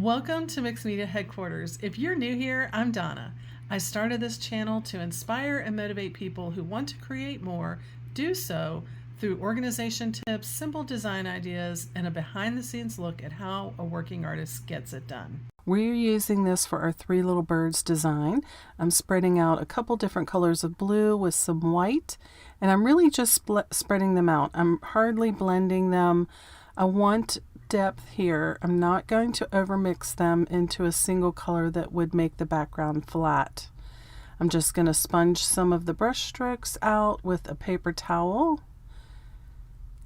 Welcome to Mixed Media Headquarters. If you're new here, I'm Donna. I started this channel to inspire and motivate people who want to create more, do so through organization tips, simple design ideas, and a behind-the-scenes look at how a working artist gets it done. We're using this for our three little birds design. I'm spreading out a couple different colors of blue with some white, and I'm really just spreading them out. I'm hardly blending them. I want depth here. I'm not going to overmix them into a single color that would make the background flat. I'm just going to sponge some of the brush strokes out with a paper towel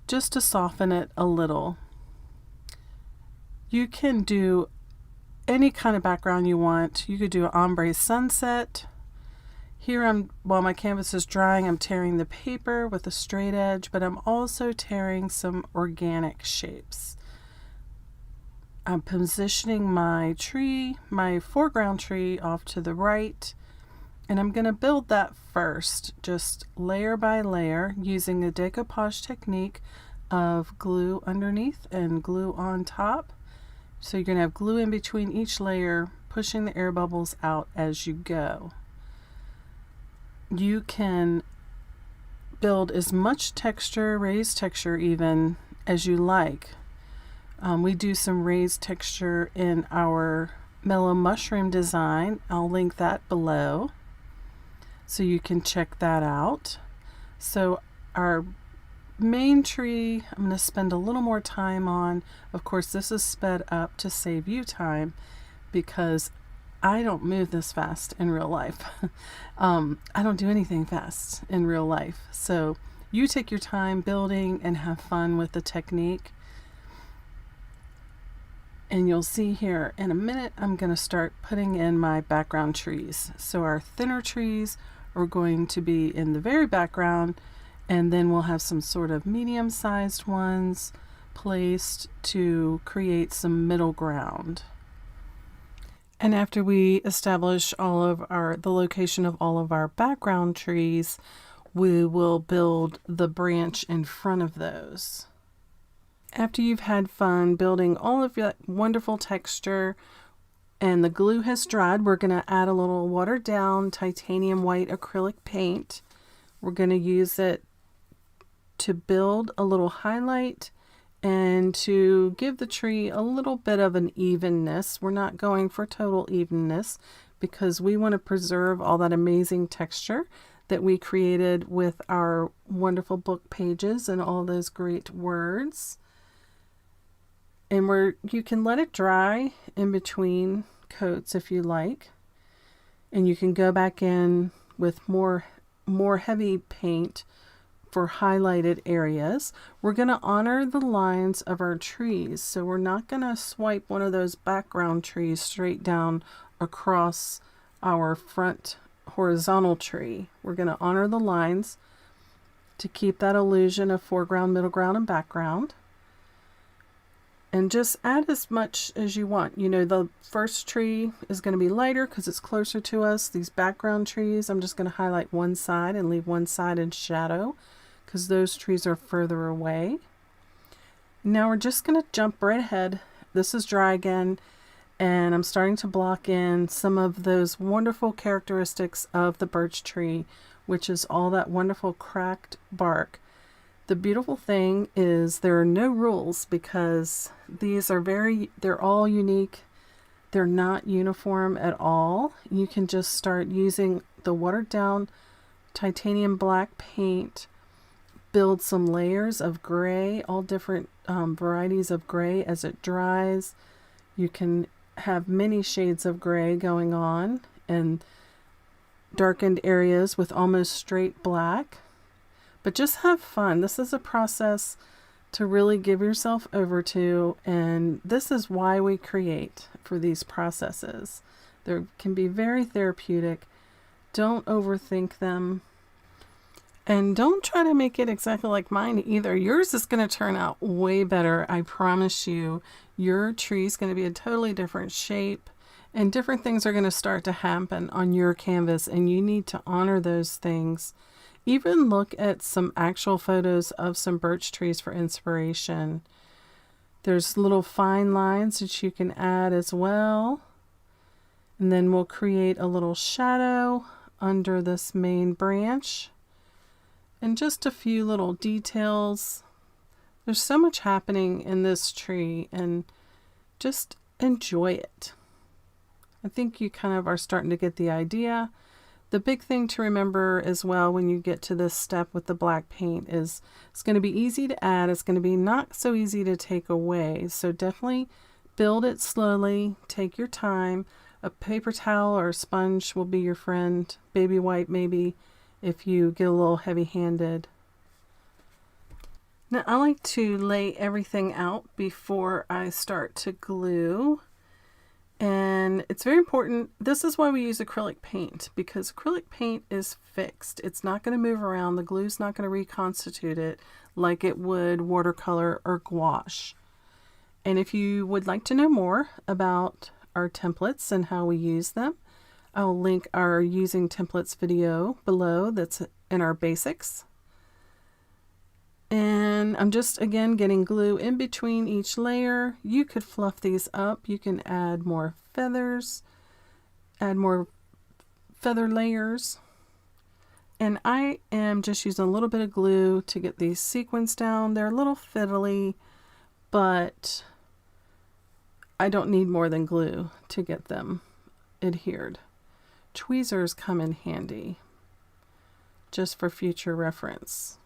just to soften it a little. You can do any kind of background you want. You could do an ombre sunset. Here while my canvas is drying, I'm tearing the paper with a straight edge, but I'm also tearing some organic shapes. I'm positioning my tree, my foreground tree, off to the right, and I'm going to build that first, just layer by layer, using the decoupage technique of glue underneath and glue on top. So you're going to have glue in between each layer, pushing the air bubbles out as you go. You can build as much texture, raised texture even, as you like. We do some raised texture in our mellow mushroom design. I'll link that below so you can check that out. So our main tree, I'm going to spend a little more time on. Of course, this is sped up to save you time because I don't move this fast in real life. I don't do anything fast in real life. So you take your time building and have fun with the technique. And you'll see here in a minute, I'm going to start putting in my background trees. So our thinner trees are going to be in the very background, and then we'll have some sort of medium-sized ones placed to create some middle ground. And after we establish the location of all of our background trees, we will build the branch in front of those. After you've had fun building all of that wonderful texture and the glue has dried, we're going to add a little watered down titanium white acrylic paint. We're going to use it to build a little highlight and to give the tree a little bit of an evenness. We're not going for total evenness because we want to preserve all that amazing texture that we created with our wonderful book pages and all those great words. And you can let it dry in between coats if you like. And you can go back in with more heavy paint for highlighted areas. We're going to honor the lines of our trees. So we're not going to swipe one of those background trees straight down across our front horizontal tree. We're going to honor the lines to keep that illusion of foreground, middle ground, and background. And just add as much as you want. You know, the first tree is going to be lighter because it's closer to us. These background trees, I'm just going to highlight one side and leave one side in shadow because those trees are further away. Now we're just going to jump right ahead. This is dry again, and I'm starting to block in some of those wonderful characteristics of the birch tree, which is all that wonderful cracked bark. The beautiful thing is there are no rules because they're all unique. They're not uniform at all. You can just start using the watered down titanium black paint, build some layers of gray, all different varieties of gray as it dries. You can have many shades of gray going on and darkened areas with almost straight black. But just have fun. This is a process to really give yourself over to, and this is why we create for these processes. They can be very therapeutic. Don't overthink them. And don't try to make it exactly like mine either. Yours is going to turn out way better. I promise you. Your tree is going to be a totally different shape, and different things are going to start to happen on your canvas, and you need to honor those things. Even look at some actual photos of some birch trees for inspiration. There's little fine lines that you can add as well. And then we'll create a little shadow under this main branch. And just a few little details. There's so much happening in this tree, and just enjoy it. I think you kind of are starting to get the idea. The big thing to remember as well when you get to this step with the black paint is it's going to be easy to add. It's going to be not so easy to take away. So definitely build it slowly. Take your time. A paper towel or a sponge will be your friend. Baby wipe maybe if you get a little heavy-handed. Now I like to lay everything out before I start to glue. And it's very important. This is why we use acrylic paint, because acrylic paint is fixed. It's not going to move around. The glue's not going to reconstitute it like it would watercolor or gouache. And if you would like to know more about our templates and how we use them, I'll link our using templates video below that's in our basics. And I'm just again getting glue in between each layer. You could fluff these up. You can add more feathers, add more feather layers. And I am just using a little bit of glue to get these sequins down. They're a little fiddly, but I don't need more than glue to get them adhered. Tweezers come in handy just for future reference.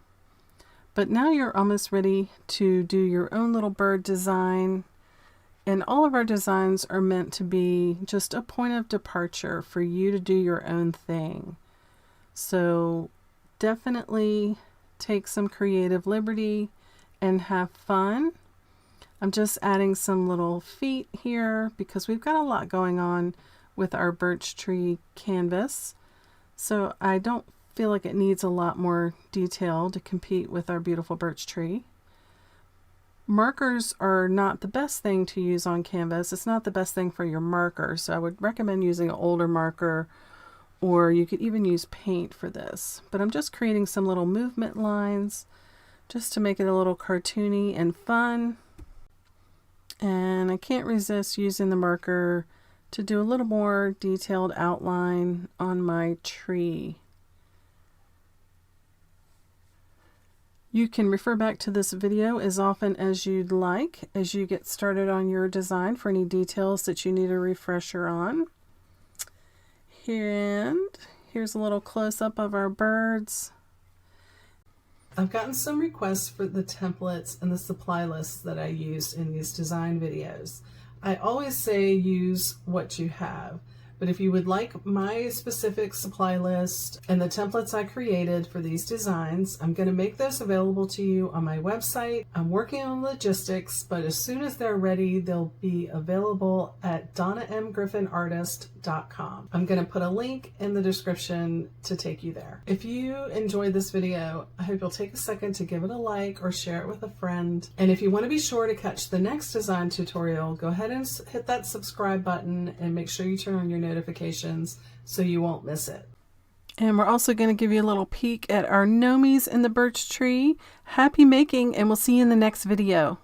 But now you're almost ready to do your own little bird design. And all of our designs are meant to be just a point of departure for you to do your own thing. So definitely take some creative liberty and have fun. I'm just adding some little feet here because we've got a lot going on with our birch tree canvas. So I don't feel like it needs a lot more detail to compete with our beautiful birch tree. Markers are not the best thing to use on canvas. It's not the best thing for your marker, so I would recommend using an older marker, or you could even use paint for this. But I'm just creating some little movement lines just to make it a little cartoony and fun. And I can't resist using the marker to do a little more detailed outline on my tree. You can refer back to this video as often as you'd like as you get started on your design for any details that you need a refresher on. Here's a little close-up of our birds. I've gotten some requests for the templates and the supply lists that I used in these design videos. I always say use what you have. But if you would like my specific supply list and the templates I created for these designs, I'm going to make those available to you on my website. I'm working on logistics, but as soon as they're ready, they'll be available at donnamgriffinartist.com. I'm going to put a link in the description to take you there. If you enjoyed this video, I hope you'll take a second to give it a like or share it with a friend. And if you want to be sure to catch the next design tutorial, go ahead and hit that subscribe button and make sure you turn on your notifications so you won't miss it. And we're also going to give you a little peek at our gnomies in the birch tree. Happy making, and we'll see you in the next video.